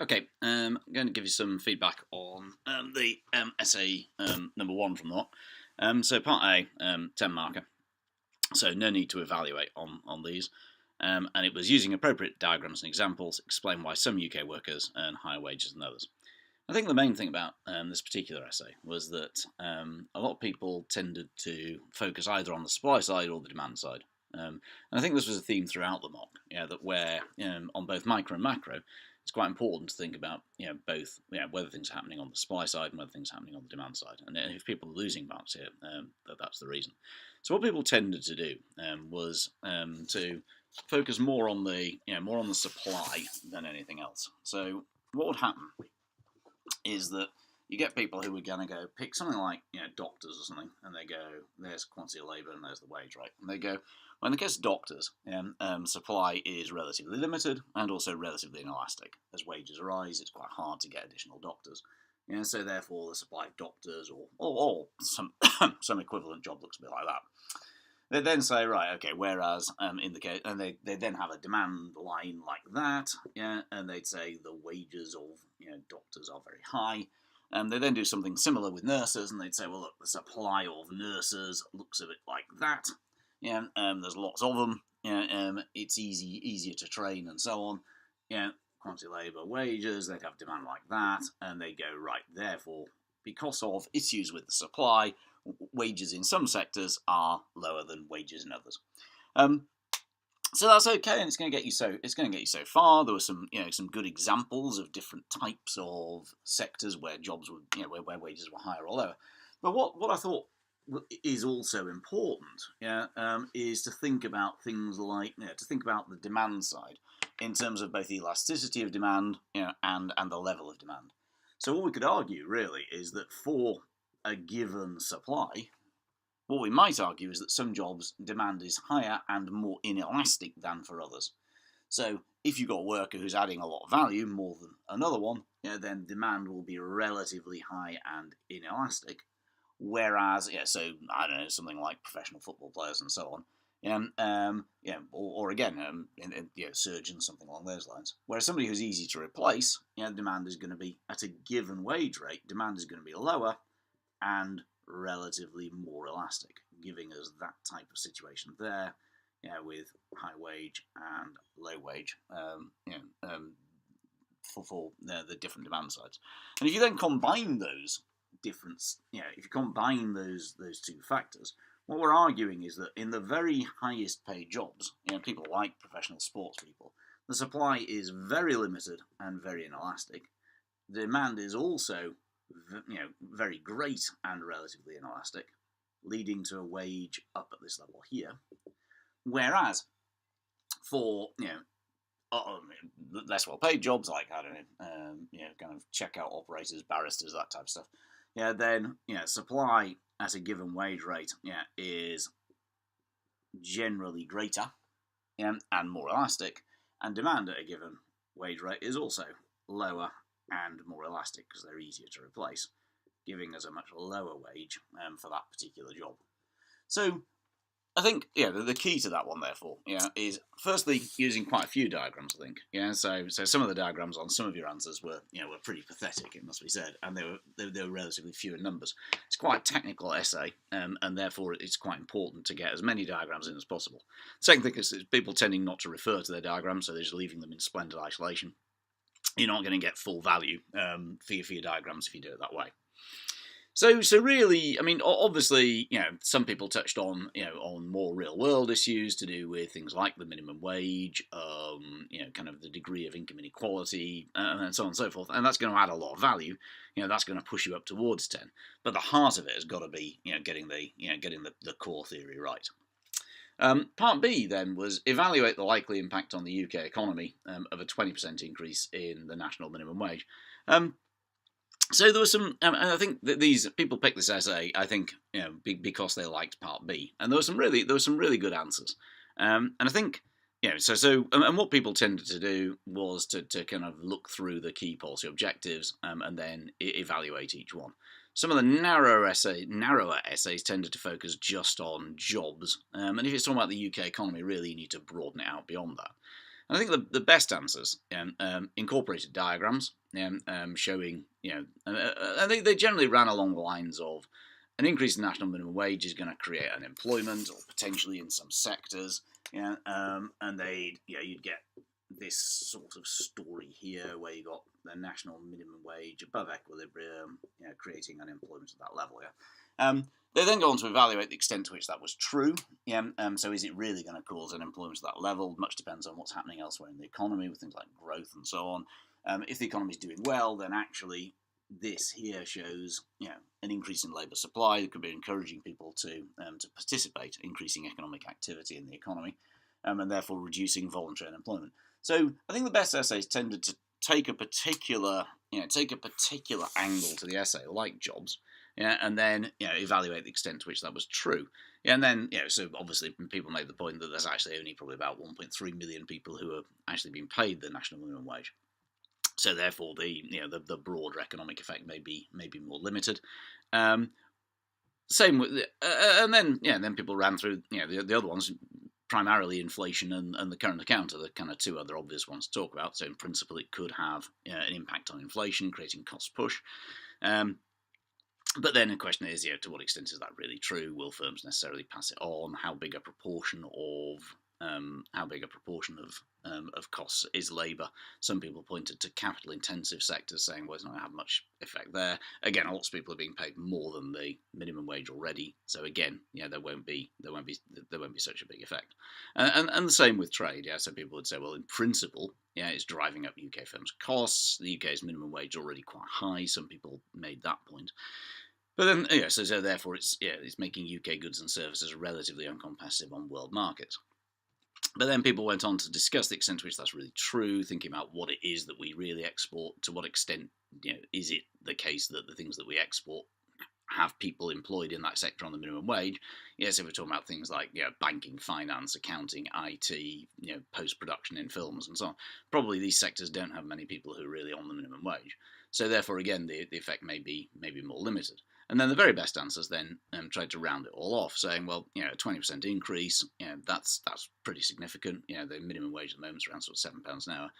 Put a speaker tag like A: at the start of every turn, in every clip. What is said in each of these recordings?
A: Okay, I'm going to give you some feedback on the essay number one from that. So part A, 10 marker. So no need to evaluate on these. And it was using appropriate diagrams and examples, explain why some UK workers earn higher wages than others. I think the main thing about this particular essay was that a lot of people tended to focus either on the supply side or the demand side. And I think this was a theme throughout the mock, that where on both micro and macro, it's quite important to think about both whether things are happening on the supply side and whether things are happening on the demand side. And if people are losing marks here, that's the reason. So what people tended to do was to focus more on the supply than anything else. So what would happen is that you get people who are going to go pick something like doctors or something, and they go, there's quantity of labour and there's the wage, right? And they go, well, in the case of doctors, supply is relatively limited and also relatively inelastic. As wages rise, it's quite hard to get additional doctors. So therefore the supply of doctors or some some equivalent job looks a bit like that. They then say, right, okay, whereas in the case, and they then have a demand line like that, and they'd say the wages of doctors are very high. They then do something similar with nurses, and they'd say, well, look, the supply of nurses looks a bit like that. There's lots of them. It's easier to train and so on. Quantity labour, wages, they'd have demand like that, and they go, right, therefore, because of issues with the supply, wages in some sectors are lower than wages in others. So that's okay, and it's going to get you so far. There were some good examples of different types of sectors where jobs would where wages were higher or lower. But what I thought is also important, is to think about things like to think about the demand side in terms of both the elasticity of demand, and the level of demand. So what we could argue really is that for a given supply, what we might argue is that some jobs demand is higher and more inelastic than for others. So if you've got a worker who's adding a lot of value, more than another one, then demand will be relatively high and inelastic. Whereas, so I don't know, something like professional football players and so on, or again, surgeons, something along those lines. Whereas somebody who's easy to replace, demand is going to be at a given wage rate, demand is going to be lower and relatively more elastic, giving us that type of situation there, with high wage and low wage, for the different demand sides. And if you then combine those if you combine those two factors, what we're arguing is that in the very highest paid jobs, people like professional sports people, the supply is very limited and very inelastic. The demand is also very great and relatively inelastic, leading to a wage up at this level here. Whereas for less well-paid jobs like I don't know, kind of checkout operators, barristers, that type of stuff, then supply at a given wage rate is generally greater and more elastic, and demand at a given wage rate is also lower and more elastic because they're easier to replace, giving us a much lower wage for that particular job. So I think the key to that one, therefore, is firstly using quite a few diagrams. I think, so some of the diagrams on some of your answers were pretty pathetic, it must be said, and they were relatively few in numbers. It's quite a technical essay, and therefore it's quite important to get as many diagrams in as possible. Second thing is people tending not to refer to their diagrams, so they're just leaving them in splendid isolation. You're not going to get full value for your diagrams if you do it that way. So really, I mean, obviously, some people touched on, on more real-world issues to do with things like the minimum wage, kind of the degree of income inequality, and so on and so forth. And that's going to add a lot of value. That's going to push you up towards 10. But the heart of it has got to be, getting the core theory right. Part B then was evaluate the likely impact on the UK economy of a 20% increase in the national minimum wage. So there was some, and I think that these people picked this essay, I think, because they liked Part B, and there were some really good answers. And I think, and what people tended to do was to kind of look through the key policy objectives and then evaluate each one. Some of the narrower essays tended to focus just on jobs, and if it's talking about the UK economy, really you need to broaden it out beyond that. I think the best answers incorporated diagrams showing, I think they generally ran along the lines of an increase in national minimum wage is going to create unemployment, or potentially in some sectors, and you'd get this sort of story here where you got the national minimum wage above equilibrium, creating unemployment at that level. They then go on to evaluate the extent to which that was true. So is it really going to cause unemployment at that level? Much depends on what's happening elsewhere in the economy with things like growth and so on. If the economy is doing well, then actually this here shows an increase in labour supply that could be encouraging people to participate, increasing economic activity in the economy, and therefore reducing voluntary unemployment. So I think the best essays tended to take a particular angle to the essay, like jobs, and then evaluate the extent to which that was true. And then so obviously people made the point that there's actually only probably about 1.3 million people who are actually being paid the national minimum wage. So therefore, the broader economic effect may be more limited. Same with, and then people ran through the other ones. Primarily inflation and the current account are the kind of two other obvious ones to talk about. So in principle, it could have an impact on inflation, creating cost push. But then the question is, to what extent is that really true? Will firms necessarily pass it on? How big a proportion of costs is labour? Some people pointed to capital-intensive sectors, saying, well, it's not going to have much effect there. Again, lots of people are being paid more than the minimum wage already, so again, there won't be such a big effect. And the same with trade. So people would say, well, in principle, it's driving up UK firms' costs. The UK's minimum wage is already quite high. Some people made that point. But then, so therefore, it's making UK goods and services relatively uncompetitive on world markets. But then people went on to discuss the extent to which that's really true, thinking about what it is that we really export, to what extent is it the case that the things that we export have people employed in that sector on the minimum wage. So we're talking about things like banking, finance, accounting, IT, post-production in films and so on. Probably these sectors don't have many people who are really on the minimum wage. So therefore, again, the effect may be more limited. And then the very best answers then tried to round it all off, saying, well, a 20% increase, that's pretty significant. The minimum wage at the moment is around sort of £7 an hour.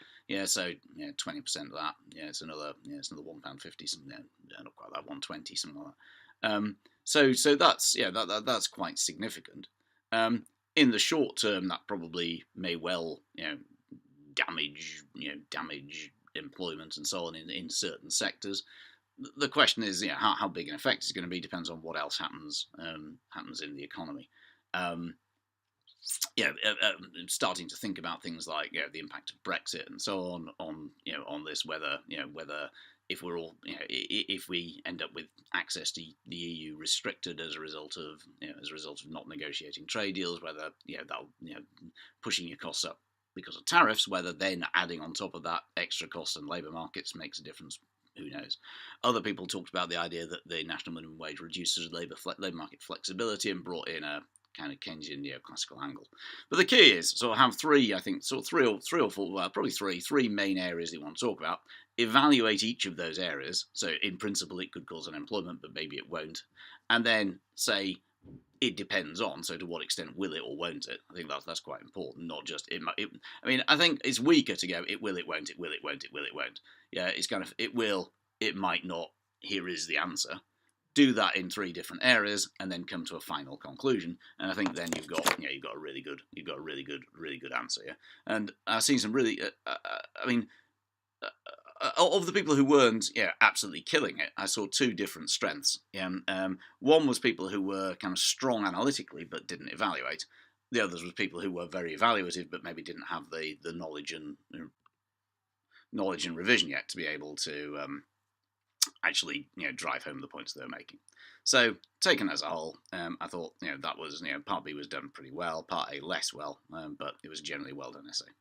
A: So 20% of that, it's another £1.50, something, not quite that, 1.20, something like that. So that's quite significant. In the short term, that probably may well damage employment and so on in certain sectors. The question is, how big an effect is going to be depends on what else happens in the economy. Starting to think about things like the impact of Brexit and so on this, whether if we're all if we end up with access to the EU restricted as a result of not negotiating trade deals, whether that'll pushing your costs up because of tariffs, whether then adding on top of that extra costs and labour markets makes a difference. Who knows? Other people talked about the idea that the national minimum wage reduces labour market flexibility and brought in a kind of Keynesian neoclassical angle. But the key is have three or four, well, probably three main areas that you want to talk about. Evaluate each of those areas. So in principle, it could cause unemployment, but maybe it won't. And then say it depends on. So to what extent will it or won't it? I think that's quite important. Not just it. I mean, I think it's weaker to go it will, it won't, it will, it won't, it will, it won't. It's kind of it will, it might not. Here is the answer. Do that in three different areas, and then come to a final conclusion. And I think then you've got a really good answer. And I've seen some really. Of the people who weren't absolutely killing it, I saw two different strengths. One was people who were kind of strong analytically but didn't evaluate. The others was people who were very evaluative but maybe didn't have the knowledge and revision yet to be able to actually drive home the points they were making. So taken as a whole, I thought that was part B was done pretty well, part A less well, but it was generally a well done essay.